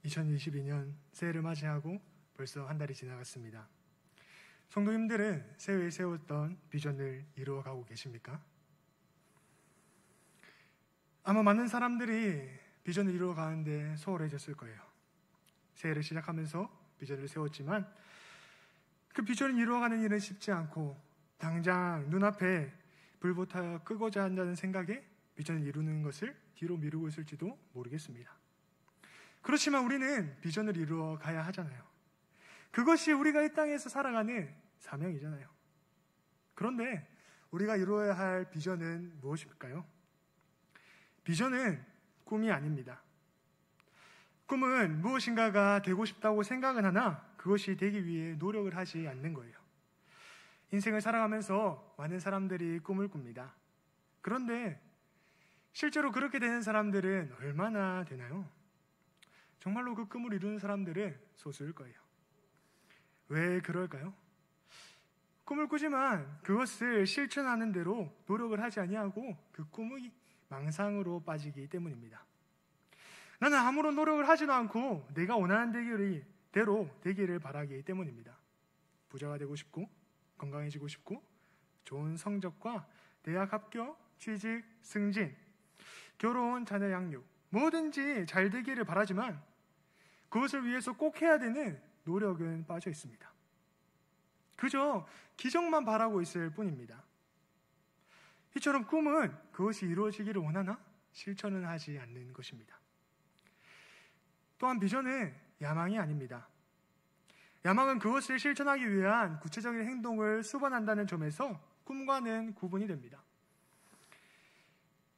2022년 새해를 맞이하고 벌써 한 달이 지나갔습니다. 성도님들은 새해에 세웠던 비전을 이루어가고 계십니까? 아마 많은 사람들이 비전을 이루어가는데 소홀해졌을 거예요. 새해를 시작하면서 비전을 세웠지만 그 비전을 이루어가는 일은 쉽지 않고 당장 눈앞에 불부터 끄고자 한다는 생각에 비전을 이루는 것을 뒤로 미루고 있을지도 모르겠습니다. 그렇지만 우리는 비전을 이루어 가야 하잖아요. 그것이 우리가 이 땅에서 살아가는 사명이잖아요. 그런데 우리가 이루어야 할 비전은 무엇일까요? 비전은 꿈이 아닙니다. 꿈은 무엇인가가 되고 싶다고 생각은 하나 그것이 되기 위해 노력을 하지 않는 거예요. 인생을 살아가면서 많은 사람들이 꿈을 꿉니다. 그런데 실제로 그렇게 되는 사람들은 얼마나 되나요? 정말로 그 꿈을 이루는 사람들은 소수일 거예요. 왜 그럴까요? 꿈을 꾸지만 그것을 실천하는 대로 노력을 하지 아니하고 그 꿈의 망상으로 빠지기 때문입니다. 나는 아무런 노력을 하지도 않고 내가 원하는 대로 되기를 바라기 때문입니다. 부자가 되고 싶고 건강해지고 싶고 좋은 성적과 대학 합격, 취직, 승진, 결혼, 자녀 양육 뭐든지 잘 되기를 바라지만 그것을 위해서 꼭 해야 되는 노력은 빠져 있습니다. 그저 기적만 바라고 있을 뿐입니다. 이처럼 꿈은 그것이 이루어지기를 원하나 실천은 하지 않는 것입니다. 또한 비전은 야망이 아닙니다. 야망은 그것을 실천하기 위한 구체적인 행동을 수반한다는 점에서 꿈과는 구분이 됩니다.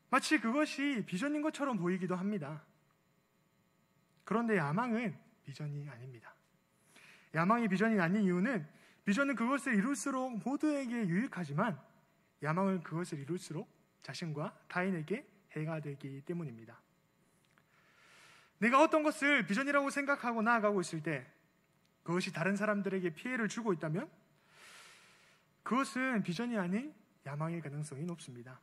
마치 그것이 비전인 것처럼 보이기도 합니다. 그런데 야망은 비전이 아닙니다. 야망이 비전이 아닌 이유는 비전은 그것을 이룰수록 모두에게 유익하지만 야망은 그것을 이룰수록 자신과 타인에게 해가 되기 때문입니다. 내가 어떤 것을 비전이라고 생각하고 나아가고 있을 때 그것이 다른 사람들에게 피해를 주고 있다면 그것은 비전이 아닌 야망의 가능성이 높습니다.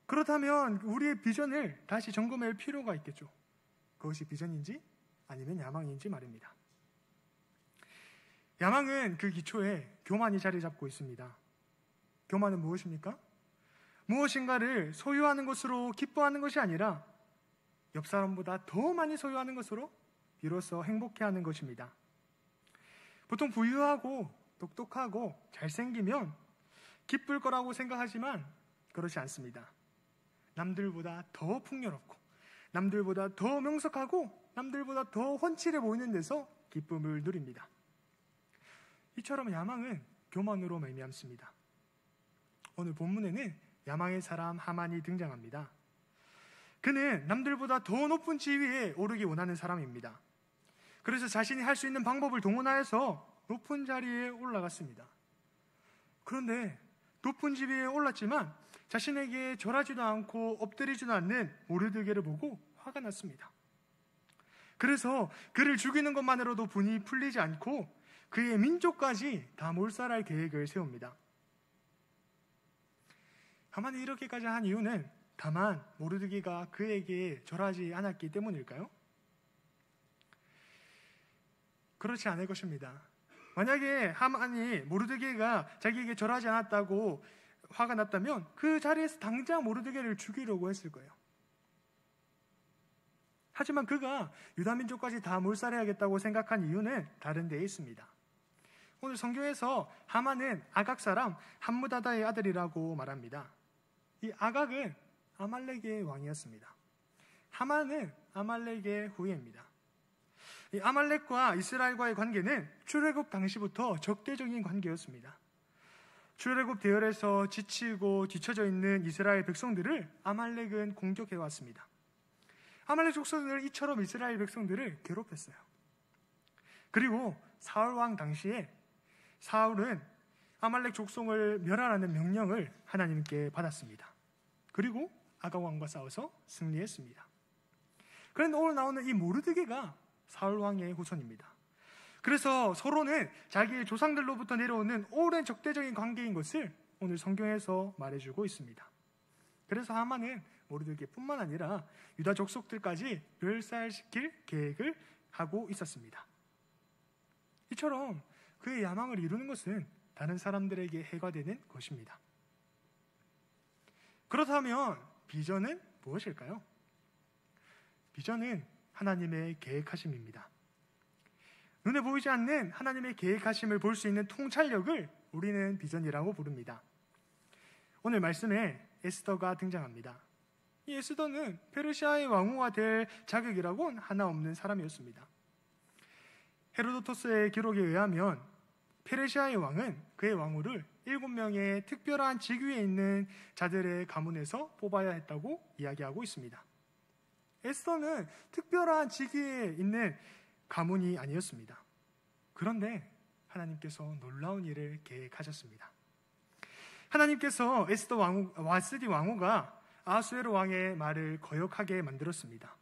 그렇다면 우리의 비전을 다시 점검할 필요가 있겠죠. 그것이 비전인지 아니면 야망인지 말입니다. 야망은 그 기초에 교만이 자리 잡고 있습니다. 교만은 무엇입니까? 무엇인가를 소유하는 것으로 기뻐하는 것이 아니라 옆 사람보다 더 많이 소유하는 것으로 비로소 행복해하는 것입니다. 보통 부유하고 똑똑하고 잘생기면 기쁠 거라고 생각하지만 그렇지 않습니다. 남들보다 더 풍요롭고 남들보다 더 명석하고 남들보다 더 훤칠해 보이는 데서 기쁨을 누립니다. 이처럼 야망은 교만으로 말미암습니다. 오늘 본문에는 야망의 사람 하만이 등장합니다. 그는 남들보다 더 높은 지위에 오르기 원하는 사람입니다. 그래서 자신이 할 수 있는 방법을 동원하여서 높은 자리에 올라갔습니다. 그런데 높은 지위에 올랐지만 자신에게 절하지도 않고 엎드리지도 않는 모르드게를 보고 화가 났습니다. 그래서 그를 죽이는 것만으로도 분이 풀리지 않고 그의 민족까지 다 몰살할 계획을 세웁니다. 하만이 이렇게까지 한 이유는 다만 모르드게가 그에게 절하지 않았기 때문일까요? 그렇지 않을 것입니다. 만약에 하만이 모르드게가 자기에게 절하지 않았다고 화가 났다면 그 자리에서 당장 모르드게를 죽이려고 했을 거예요. 하지만 그가 유다민족까지 다 몰살해야겠다고 생각한 이유는 다른 데에 있습니다. 오늘 성경에서 하만은 아각 사람 함무다다의 아들이라고 말합니다. 이 아각은 아말렉의 왕이었습니다. 하만은 아말렉의 후예입니다. 이 아말렉과 이스라엘과의 관계는 출애굽 당시부터 적대적인 관계였습니다. 출애굽 대열에서 지치고 뒤처져 있는 이스라엘 백성들을 아말렉은 공격해왔습니다. 아말렉 족속들은 이처럼 이스라엘 백성들을 괴롭혔어요. 그리고 사울 왕 당시에 사울은 아말렉 족속을 멸하라는 명령을 하나님께 받았습니다. 그리고 아각 왕과 싸워서 승리했습니다. 그런데 오늘 나오는 이 모르드게가 사울 왕의 후손입니다. 그래서 서로는 자기의 조상들로부터 내려오는 오랜 적대적인 관계인 것을 오늘 성경에서 말해주고 있습니다. 그래서 하만은 모르드게뿐만 아니라 유다 족속들까지 멸살시킬 계획을 하고 있었습니다. 이처럼 그의 야망을 이루는 것은 다른 사람들에게 해가 되는 것입니다. 그렇다면 비전은 무엇일까요? 비전은 하나님의 계획하심입니다. 눈에 보이지 않는 하나님의 계획하심을 볼 수 있는 통찰력을 우리는 비전이라고 부릅니다. 오늘 말씀에 에스더가 등장합니다. 이 에스더는 페르시아의 왕후가 될 자격이라고는 하나 없는 사람이었습니다. 헤로도토스의 기록에 의하면 페르시아의 왕은 그의 왕후를 7명의 특별한 직위에 있는 자들의 가문에서 뽑아야 했다고 이야기하고 있습니다. 에스더는 특별한 직위에 있는 가문이 아니었습니다. 그런데 하나님께서 놀라운 일을 계획하셨습니다. 하나님께서 에스더 와스디 왕후가 아수에로 왕의 말을 거역하게 만들었습니다.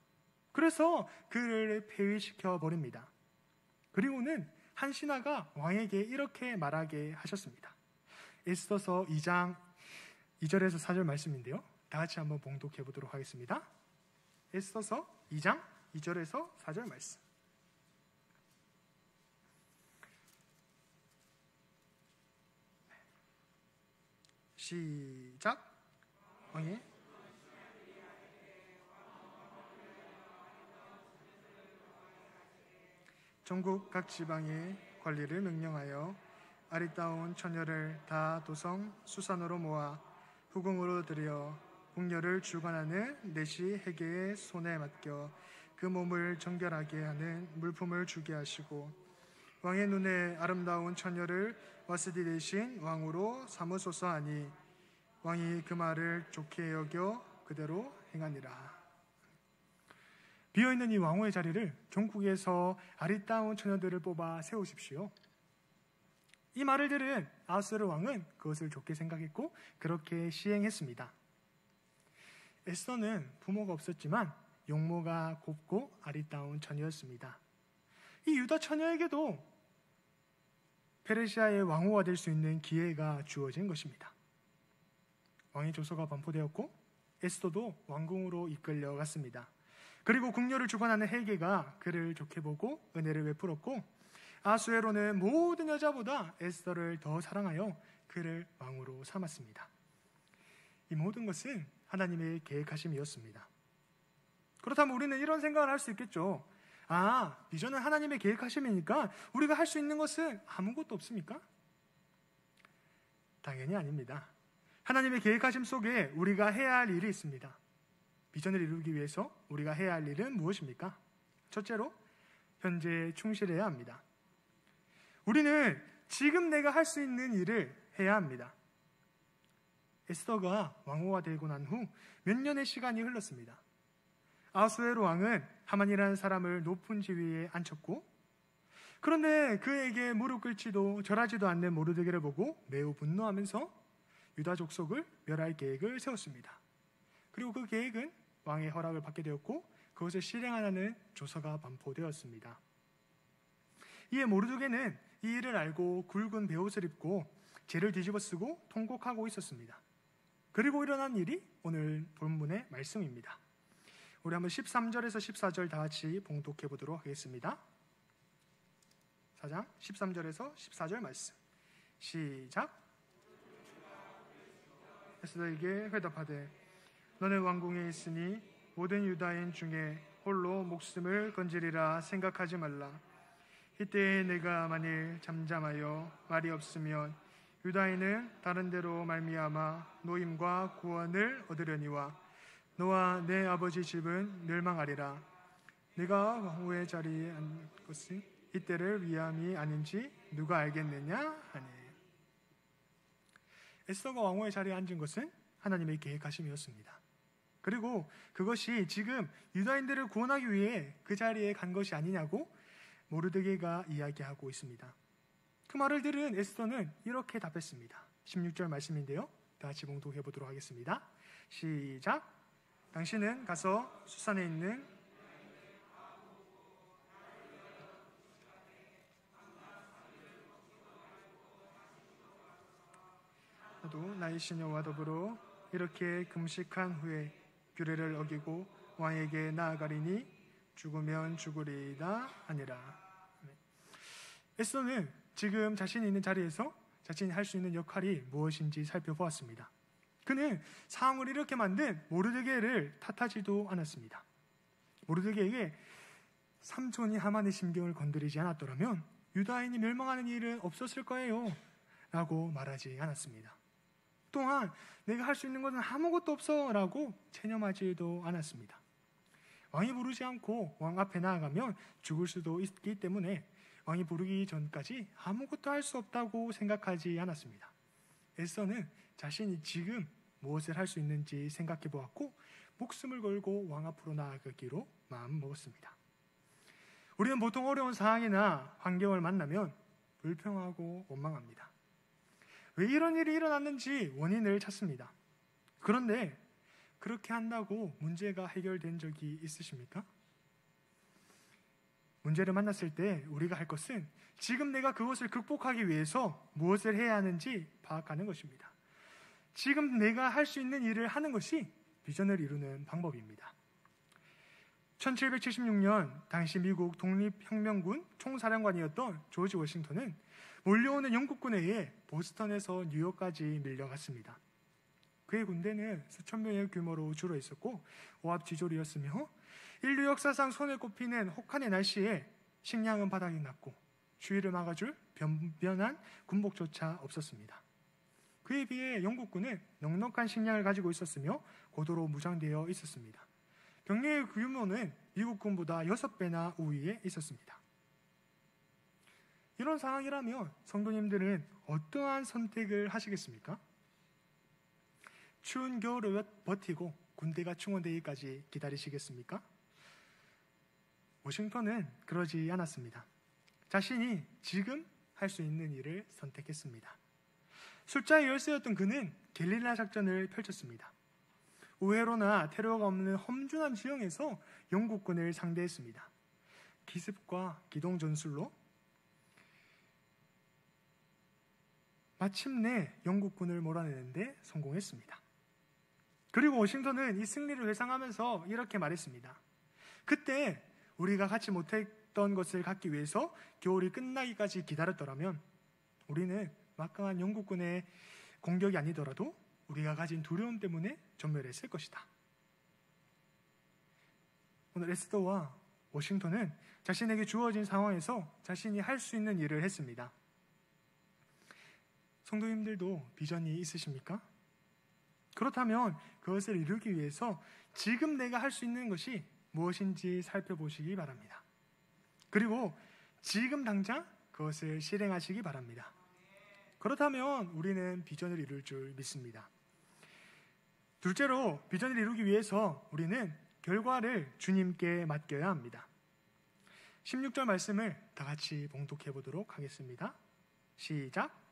그래서 그를 폐위시켜 버립니다. 그리고는 한 신하가 왕에게 이렇게 말하게 하셨습니다. 에스더서 2장 2절에서 4절 말씀인데요. 다 같이 한번 봉독해 보도록 하겠습니다. 에스더서 2장 2절에서 4절 말씀. 시작. 왕이 전국 각 지방의 관리를 명령하여 아리따운 처녀를 다 도성 수산으로 모아 후궁으로 들여 궁녀를 주관하는 내시 해계의 손에 맡겨 그 몸을 정결하게 하는 물품을 주게 하시고 왕의 눈에 아름다운 처녀를 와스디 대신 왕으로 삼으소서 하니 왕이 그 말을 좋게 여겨 그대로 행하니라. 비어있는 이 왕후의 자리를 종국에서 아리따운 처녀들을 뽑아 세우십시오. 이 말을 들은 아수에로 왕은 그것을 좋게 생각했고 그렇게 시행했습니다. 에스더는 부모가 없었지만 용모가 곱고 아리따운 처녀였습니다. 이 유다 처녀에게도 페르시아의 왕후가 될 수 있는 기회가 주어진 것입니다. 왕의 조서가 반포되었고 에스더도 왕궁으로 이끌려갔습니다. 그리고 궁녀를 주관하는 헬게가 그를 좋게 보고 은혜를 베풀었고 아수에로는 모든 여자보다 에스더를 더 사랑하여 그를 왕으로 삼았습니다. 이 모든 것은 하나님의 계획하심이었습니다. 그렇다면 우리는 이런 생각을 할 수 있겠죠. 비전은 하나님의 계획하심이니까 우리가 할 수 있는 것은 아무것도 없습니까? 당연히 아닙니다. 하나님의 계획하심 속에 우리가 해야 할 일이 있습니다. 비전을 이루기 위해서 우리가 해야 할 일은 무엇입니까? 첫째로, 현재에 충실해야 합니다. 우리는 지금 내가 할 수 있는 일을 해야 합니다. 에스더가 왕후가 되고 난 후 몇 년의 시간이 흘렀습니다. 아수에로 왕은 하만이라는 사람을 높은 지위에 앉혔고 그런데 그에게 무릎 꿇지도 절하지도 않는 모르드게를 보고 매우 분노하면서 유다 족속을 멸할 계획을 세웠습니다. 그리고 그 계획은 왕의 허락을 받게 되었고 그것을 실행하는 조서가 반포되었습니다. 이에 모르드게는 이 일을 알고 굵은 베옷을 입고 재를 뒤집어 쓰고 통곡하고 있었습니다. 그리고 일어난 일이 오늘 본문의 말씀입니다. 우리 한번 13절에서 14절 다 같이 봉독해 보도록 하겠습니다. 4장 13절에서 14절 말씀. 시작. 에스더에게 회답하되 너는 왕궁에 있으니 모든 유다인 중에 홀로 목숨을 건지리라 생각하지 말라. 이때에 내가 만일 잠잠하여 말이 없으면 유다인은 다른 데로 말미암아 노임과 구원을 얻으려니와 너와 내 아버지 집은 멸망하리라. 내가 왕후의 자리에 앉은 것은 이때를 위함이 아닌지 누가 알겠느냐 하니. 에스더가 왕후의 자리에 앉은 것은 하나님의 계획하심이었습니다. 그리고 그것이 지금 유다인들을 구원하기 위해 그 자리에 간 것이 아니냐고 모르드게가 이야기하고 있습니다. 그 말을 들은 에스더는 이렇게 답했습니다. 16절 말씀인데요. 다 같이 봉독해 보도록 하겠습니다. 시작. 당신은 가서 수산에 있는 나도 나의 시녀와 더불어 이렇게 금식한 후에 규례를 어기고 왕에게 나아가리니 죽으면 죽으리이다 하니라. 에스더는 지금 자신이 있는 자리에서 자신이 할 수 있는 역할이 무엇인지 살펴보았습니다. 그는 상황을 이렇게 만든 모르드게를 탓하지도 않았습니다. 모르드게에게 삼촌이 하만의 심경을 건드리지 않았더라면 유다인이 멸망하는 일은 없었을 거예요 라고 말하지 않았습니다. 또한 내가 할 수 있는 것은 아무것도 없어 라고 체념하지도 않았습니다. 왕이 부르지 않고 왕 앞에 나아가면 죽을 수도 있기 때문에 왕이 부르기 전까지 아무것도 할 수 없다고 생각하지 않았습니다. 에스더는 자신이 지금 무엇을 할 수 있는지 생각해 보았고 목숨을 걸고 왕 앞으로 나아가기로 마음먹었습니다. 우리는 보통 어려운 상황이나 환경을 만나면 불평하고 원망합니다. 왜 이런 일이 일어났는지 원인을 찾습니다. 그런데 그렇게 한다고 문제가 해결된 적이 있으십니까? 문제를 만났을 때 우리가 할 것은 지금 내가 그것을 극복하기 위해서 무엇을 해야 하는지 파악하는 것입니다. 지금 내가 할 수 있는 일을 하는 것이 비전을 이루는 방법입니다. 1776년 당시 미국 독립혁명군 총사령관이었던 조지 워싱턴은 몰려오는 영국군에 의해 보스턴에서 뉴욕까지 밀려갔습니다. 그의 군대는 수천 명의 규모로 줄어 있었고 오합지졸이었으며 인류 역사상 손에 꼽히는 혹한의 날씨에 식량은 바닥이 났고 추위를 막아줄 변변한 군복조차 없었습니다. 그에 비해 영국군은 넉넉한 식량을 가지고 있었으며 고도로 무장되어 있었습니다. 병력의 규모는 미국군보다 6배나 우위에 있었습니다. 이런 상황이라면 성도님들은 어떠한 선택을 하시겠습니까? 추운 겨울을 버티고 군대가 충원되기까지 기다리시겠습니까? 워싱턴은 그러지 않았습니다. 자신이 지금 할 수 있는 일을 선택했습니다. 숫자의 열세였던 그는 게릴라 작전을 펼쳤습니다. 우회로나 테러가 없는 험준한 지형에서 영국군을 상대했습니다. 기습과 기동 전술로 마침내 영국군을 몰아내는데 성공했습니다. 그리고 워싱턴은 이 승리를 회상하면서 이렇게 말했습니다. 그때 우리가 갖지 못했던 것을 갖기 위해서 겨울이 끝나기까지 기다렸더라면 우리는 막강한 영국군의 공격이 아니더라도 우리가 가진 두려움 때문에 전멸했을 것이다. 오늘 에스더와 워싱턴은 자신에게 주어진 상황에서 자신이 할 수 있는 일을 했습니다. 성도님들도 비전이 있으십니까? 그렇다면 그것을 이루기 위해서 지금 내가 할 수 있는 것이 무엇인지 살펴보시기 바랍니다. 그리고 지금 당장 그것을 실행하시기 바랍니다. 그렇다면 우리는 비전을 이룰 줄 믿습니다. 둘째로 비전을 이루기 위해서 우리는 결과를 주님께 맡겨야 합니다. 16절 말씀을 다 같이 봉독해 보도록 하겠습니다. 시작.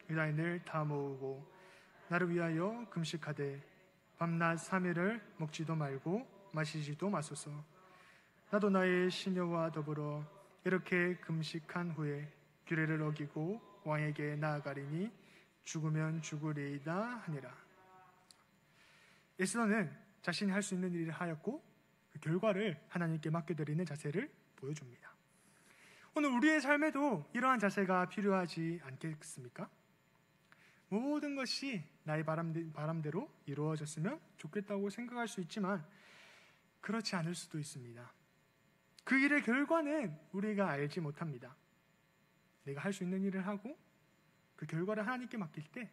유다인들 다 모으고 나를 위하여 금식하되 밤낮 3일을 먹지도 말고 마시지도 마소서. 나도 나의 시녀와 더불어 이렇게 금식한 후에 규례를 어기고 왕에게 나아가리니 죽으면 죽으리이다 하니라. 에스더는 자신이 할 수 있는 일을 하였고 그 결과를 하나님께 맡겨드리는 자세를 보여줍니다. 오늘 우리의 삶에도 이러한 자세가 필요하지 않겠습니까? 모든 것이 나의 바람대로 이루어졌으면 좋겠다고 생각할 수 있지만 그렇지 않을 수도 있습니다. 그 일의 결과는 우리가 알지 못합니다. 내가 할 수 있는 일을 하고 그 결과를 하나님께 맡길 때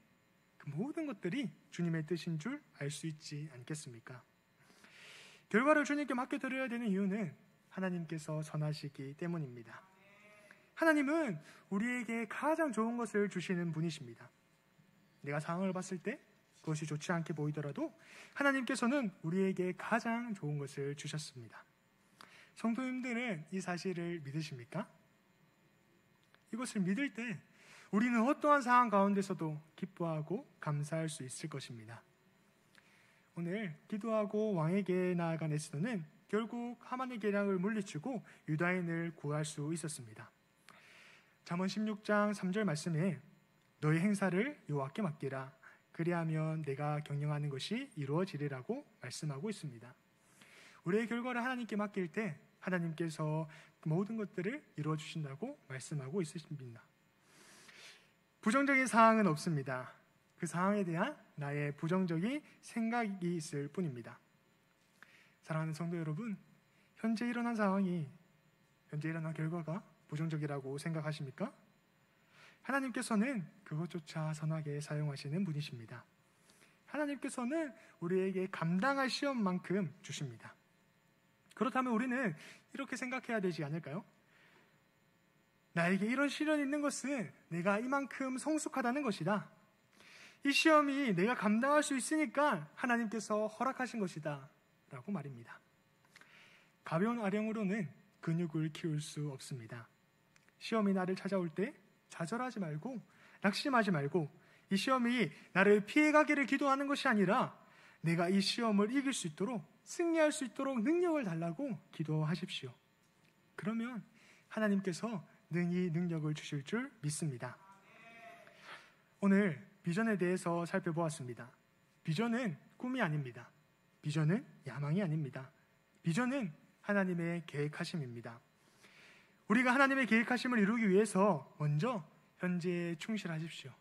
그 모든 것들이 주님의 뜻인 줄 알 수 있지 않겠습니까? 결과를 주님께 맡겨드려야 되는 이유는 하나님께서 선하시기 때문입니다. 하나님은 우리에게 가장 좋은 것을 주시는 분이십니다. 내가 상황을 봤을 때 그것이 좋지 않게 보이더라도 하나님께서는 우리에게 가장 좋은 것을 주셨습니다. 성도님들은 이 사실을 믿으십니까? 이것을 믿을 때 우리는 어떠한 상황 가운데서도 기뻐하고 감사할 수 있을 것입니다. 오늘 기도하고 왕에게 나아간 에스더는 결국 하만의 계략을 물리치고 유다인을 구할 수 있었습니다. 잠언 16장 3절 말씀에 너의 행사를 여호와께 맡기라. 그리하면 내가 경영하는 것이 이루어지리라고 말씀하고 있습니다. 우리의 결과를 하나님께 맡길 때 하나님께서 모든 것들을 이루어 주신다고 말씀하고 있으십니다. 부정적인 사항은 없습니다. 그 사항에 대한 나의 부정적인 생각이 있을 뿐입니다. 사랑하는 성도 여러분, 현재 일어난 상황이, 현재 일어난 결과가 부정적이라고 생각하십니까? 하나님께서는 그것조차 선하게 사용하시는 분이십니다. 하나님께서는 우리에게 감당할 시험만큼 주십니다. 그렇다면 우리는 이렇게 생각해야 되지 않을까요? 나에게 이런 시련이 있는 것은 내가 이만큼 성숙하다는 것이다. 이 시험이 내가 감당할 수 있으니까 하나님께서 허락하신 것이다 라고 말입니다. 가벼운 아령으로는 근육을 키울 수 없습니다. 시험이 나를 찾아올 때 좌절하지 말고 낙심하지 말고 이 시험이 나를 피해가기를 기도하는 것이 아니라 내가 이 시험을 이길 수 있도록, 승리할 수 있도록 능력을 달라고 기도하십시오. 그러면 하나님께서 능히 능력을 주실 줄 믿습니다. 오늘 비전에 대해서 살펴보았습니다. 비전은 꿈이 아닙니다. 비전은 야망이 아닙니다. 비전은 하나님의 계획하심입니다. 우리가 하나님의 계획하심을 이루기 위해서 먼저 현재에 충실하십시오.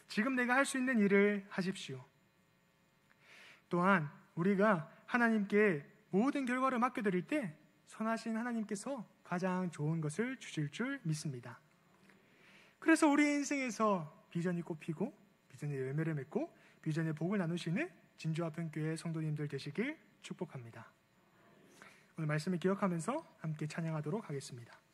지금 내가 할 수 있는 일을 하십시오. 또한 우리가 하나님께 모든 결과를 맡겨드릴 때 선하신 하나님께서 가장 좋은 것을 주실 줄 믿습니다. 그래서 우리의 인생에서 비전이 꽃피고 비전의 열매를 맺고 비전의 복을 나누시는 진주화평교회 성도님들 되시길 축복합니다. 오늘 말씀을 기억하면서 함께 찬양하도록 하겠습니다.